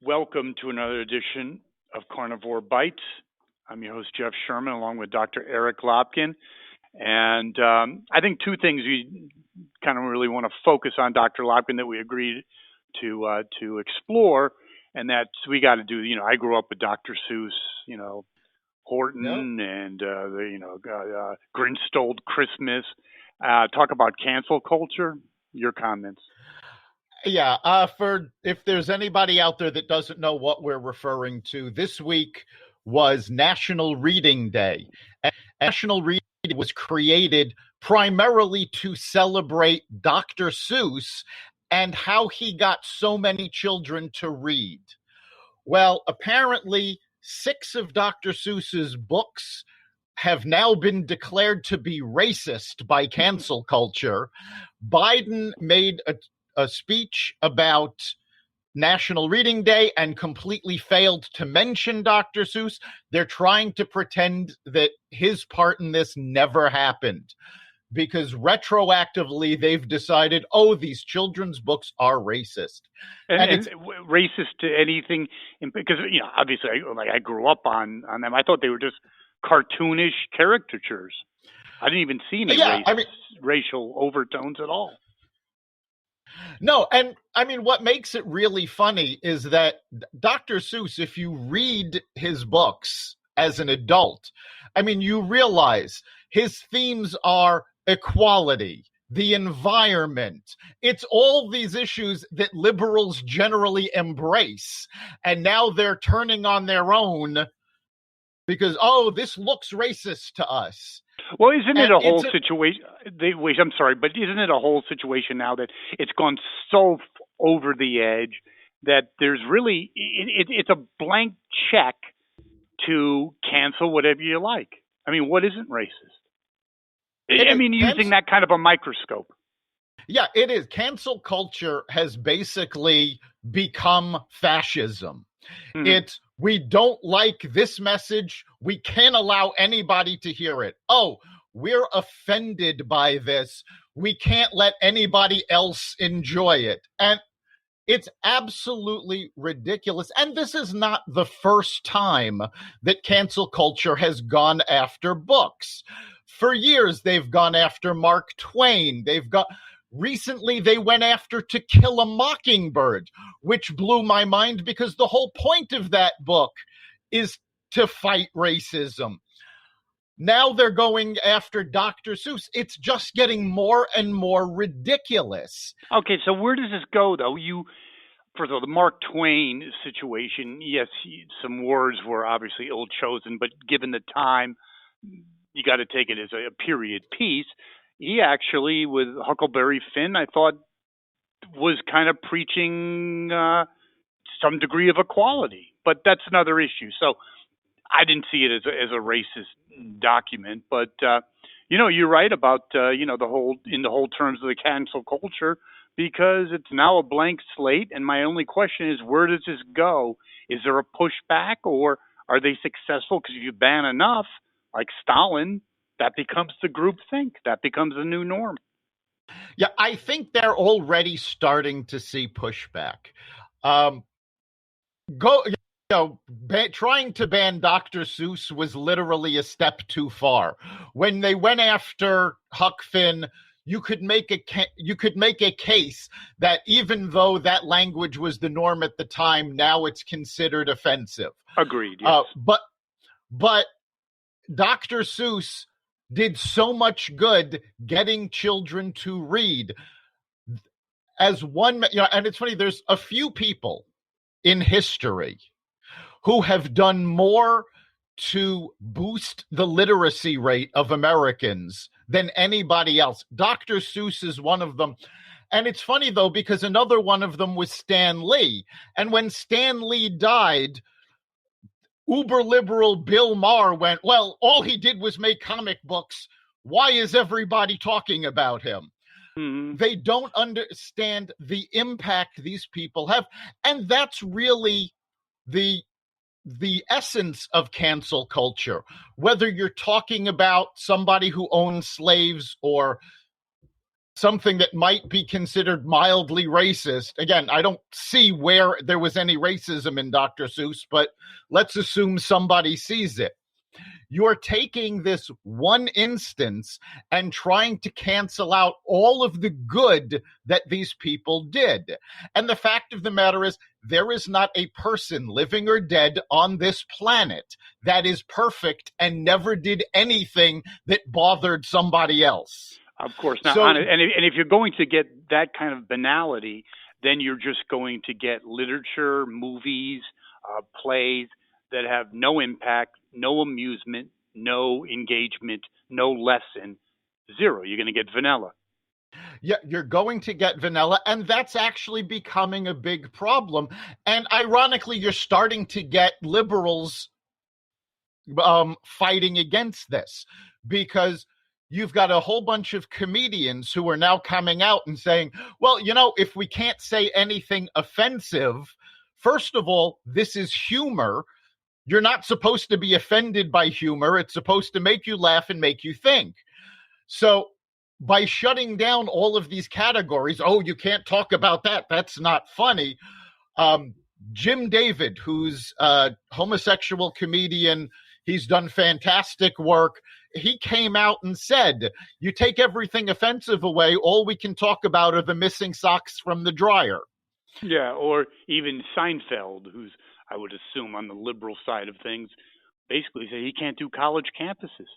Welcome to another edition of Carnivore Bites. I'm your host, Jeff Sherman, along with Dr. Eric Lopkin. And I think two things we kind of really want to focus on, Dr. Lopkin, that we agreed to explore, and that's we got to do. I grew up with Dr. Seuss, Horton, yep. And Grinch Stole Christmas. Talk about cancel culture. Your comments. Yeah, if there's anybody out there that doesn't know what we're referring to, this week was National Reading Day. And National Reading was created primarily to celebrate Dr. Seuss and how he got so many children to read. Well, apparently 6 of Dr. Seuss's books have now been declared to be racist by cancel culture. Biden made a speech about National Reading Day and completely failed to mention Dr. Seuss. They're trying to pretend that his part in this never happened because retroactively they've decided, these children's books are racist. And it's racist to anything, because, obviously, I grew up on them. I thought they were just cartoonish caricatures. I didn't even see any racial overtones at all. No, and what makes it really funny is that Dr. Seuss, if you read his books as an adult, you realize his themes are equality, the environment. It's all these issues that liberals generally embrace. And now they're turning on their own because, this looks racist to us. Well, isn't it a whole situation? I'm sorry, but isn't it a whole situation now that it's gone so over the edge that there's really it's a blank check to cancel whatever you like? What isn't racist? Using that kind of a microscope. Yeah, it is. Cancel culture has basically become fascism. Mm-hmm. We don't like this message. We can't allow anybody to hear it. We're offended by this. We can't let anybody else enjoy it. And it's absolutely ridiculous. And this is not the first time that cancel culture has gone after books. For years, they've gone after Mark Twain. Recently, they went after To Kill a Mockingbird, which blew my mind because the whole point of that book is to fight racism. Now they're going after Dr. Seuss. It's just getting more and more ridiculous. Okay, so where does this go, though? First of all, the Mark Twain situation, yes, some words were obviously ill-chosen, but given the time, you got to take it as a period piece. He actually, with Huckleberry Finn, I thought was kind of preaching some degree of equality, but that's another issue. So I didn't see it as a racist document, but you're right about the whole terms of the cancel culture, because it's now a blank slate. And my only question is, where does this go? Is there a pushback, or are they successful? Because if you ban enough, like Stalin, that becomes the groupthink. That becomes the new norm. Yeah, I think they're already starting to see pushback. Trying to ban Dr. Seuss was literally a step too far. When they went after Huck Finn, you could make a case that even though that language was the norm at the time, now it's considered offensive. Agreed. Yes. But Dr. Seuss did so much good getting children to read. As one, and it's funny, there's a few people in history who have done more to boost the literacy rate of Americans than anybody else. Dr. Seuss is one of them. And it's funny, though, because another one of them was Stan Lee. And when Stan Lee died, uber liberal Bill Maher went, well, all he did was make comic books. Why is everybody talking about him? Mm-hmm. They don't understand the impact these people have. And that's really the essence of cancel culture. Whether you're talking about somebody who owns slaves or something that might be considered mildly racist. Again, I don't see where there was any racism in Dr. Seuss, but let's assume somebody sees it. You're taking this one instance and trying to cancel out all of the good that these people did. And the fact of the matter is, there is not a person, living or dead, on this planet that is perfect and never did anything that bothered somebody else. Of course not. And if you're going to get that kind of banality, then you're just going to get literature, movies, plays that have no impact, no amusement, no engagement, no lesson, zero. You're going to get vanilla. Yeah, you're going to get vanilla, and that's actually becoming a big problem. And ironically, you're starting to get liberals fighting against this, because you've got a whole bunch of comedians who are now coming out and saying, well, if we can't say anything offensive, first of all, this is humor. You're not supposed to be offended by humor. It's supposed to make you laugh and make you think. So by shutting down all of these categories, oh, you can't talk about that, that's not funny. Jim David, who's a homosexual comedian, he's done fantastic work. He came out and said, you take everything offensive away, all we can talk about are the missing socks from the dryer. Yeah, or even Seinfeld, who's, I would assume, on the liberal side of things, basically say he can't do college campuses.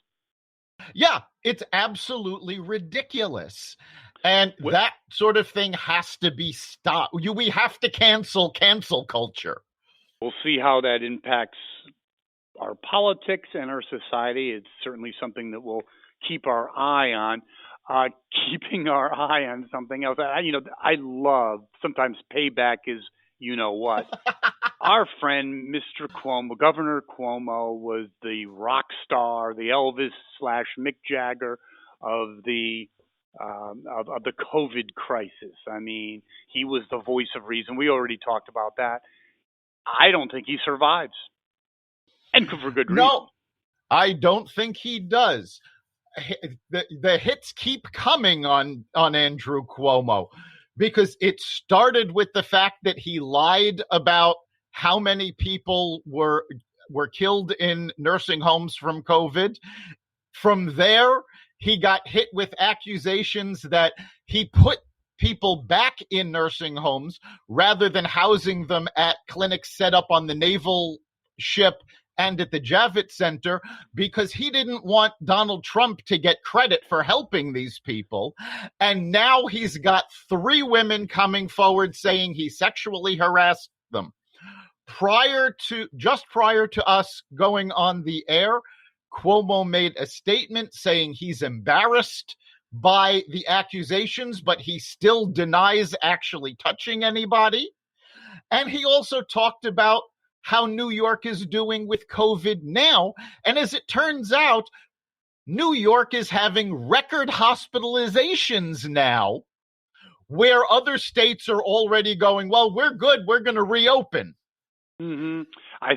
Yeah, it's absolutely ridiculous. And that sort of thing has to be stopped. We have to cancel culture. We'll see how that impacts our politics and our society. It's certainly something that we'll keep our eye on. Keeping our eye on something else. I love, sometimes payback is what. Our friend, Mr. Cuomo, Governor Cuomo, was the rock star, the Elvis / Mick Jagger of the COVID crisis. I mean, he was the voice of reason. We already talked about that. I don't think he survives, and for good reason. No, I don't think he does. The hits keep coming on Andrew Cuomo, because it started with the fact that he lied about how many people were killed in nursing homes from COVID. From there, he got hit with accusations that he put people back in nursing homes rather than housing them at clinics set up on the naval ship and at the Javits Center, because he didn't want Donald Trump to get credit for helping these people. And now he's got 3 women coming forward saying he sexually harassed them. Just prior to us going on the air, Cuomo made a statement saying he's embarrassed by the accusations, but he still denies actually touching anybody. And he also talked about how New York is doing with COVID now. And as it turns out, New York is having record hospitalizations now, where other states are already going, well, we're good, we're going to reopen. Mm-hmm. I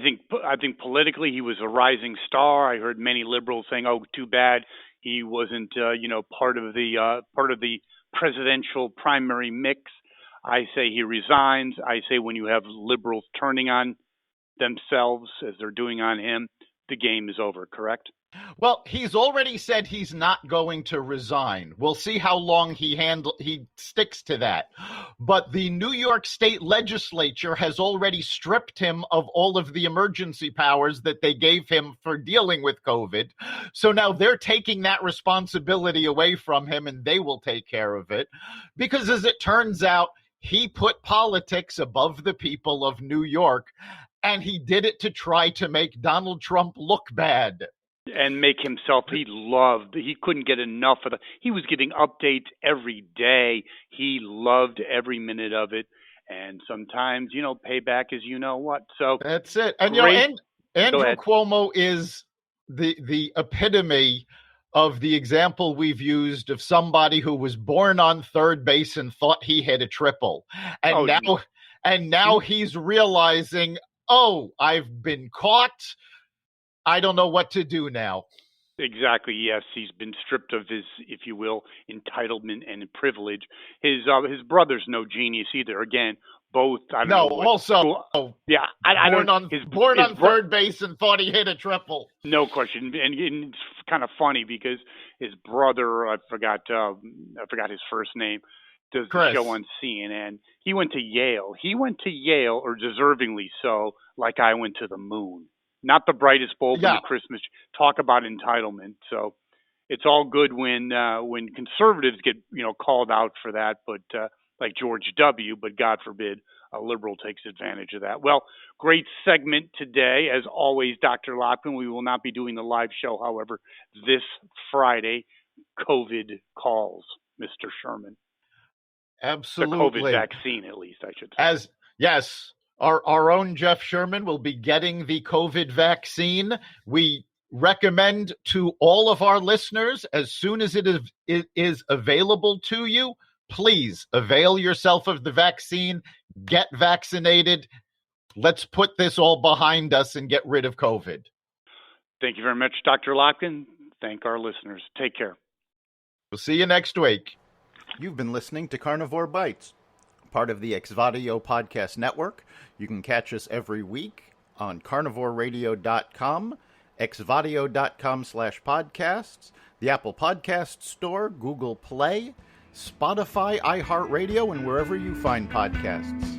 think politically he was a rising star. I heard many liberals saying, "Oh, too bad he wasn't, part of the presidential primary mix." I say he resigns. I say when you have liberals turning on themselves as they're doing on him, the game is over. Correct? Well, he's already said he's not going to resign. We'll see how long he sticks to that. But the New York State Legislature has already stripped him of all of the emergency powers that they gave him for dealing with COVID. So now they're taking that responsibility away from him, and they will take care of it. Because as it turns out, he put politics above the people of New York, and he did it to try to make Donald Trump look bad. And make himself, he couldn't get enough of he was giving updates every day. He loved every minute of it. And sometimes, payback is what. So that's it. And, Andrew Cuomo is the epitome of the example we've used of somebody who was born on third base and thought he hit a triple. And now he's realizing, oh, I've been caught. I don't know what to do now. Exactly. Yes, he's been stripped of his, if you will, entitlement and privilege. His brother's no genius either. Again, both. I don't No, know what also school. Yeah, I don't. Born His on third base and thought he hit a triple. No question, and it's kind of funny because his brother, I forgot his first name, does the show Chris. on CNN. He went to Yale. He went to Yale, or deservingly so, like I went to the moon. Not the brightest bulb in Yeah. the Christmas. Talk about entitlement. So it's all good when conservatives get called out for that, but like George W. But God forbid a liberal takes advantage of that. Well, great segment today, as always, Dr. Lopkin. We will not be doing the live show, however, this Friday. COVID calls, Mr. Sherman. Absolutely. The COVID vaccine, at least, I should say. Yes, our own Jeff Sherman will be getting the COVID vaccine. We recommend to all of our listeners, as soon as it is available to you, please avail yourself of the vaccine, get vaccinated. Let's put this all behind us and get rid of COVID. Thank you very much, Dr. Lopkin. Thank our listeners. Take care. We'll see you next week. You've been listening to Carnivore Bites, part of the Exvadio podcast network. You can catch us every week on carnivoreradio.com, exvadio.com/podcasts, the Apple Podcast Store, Google Play, Spotify, iHeartRadio, and wherever you find podcasts.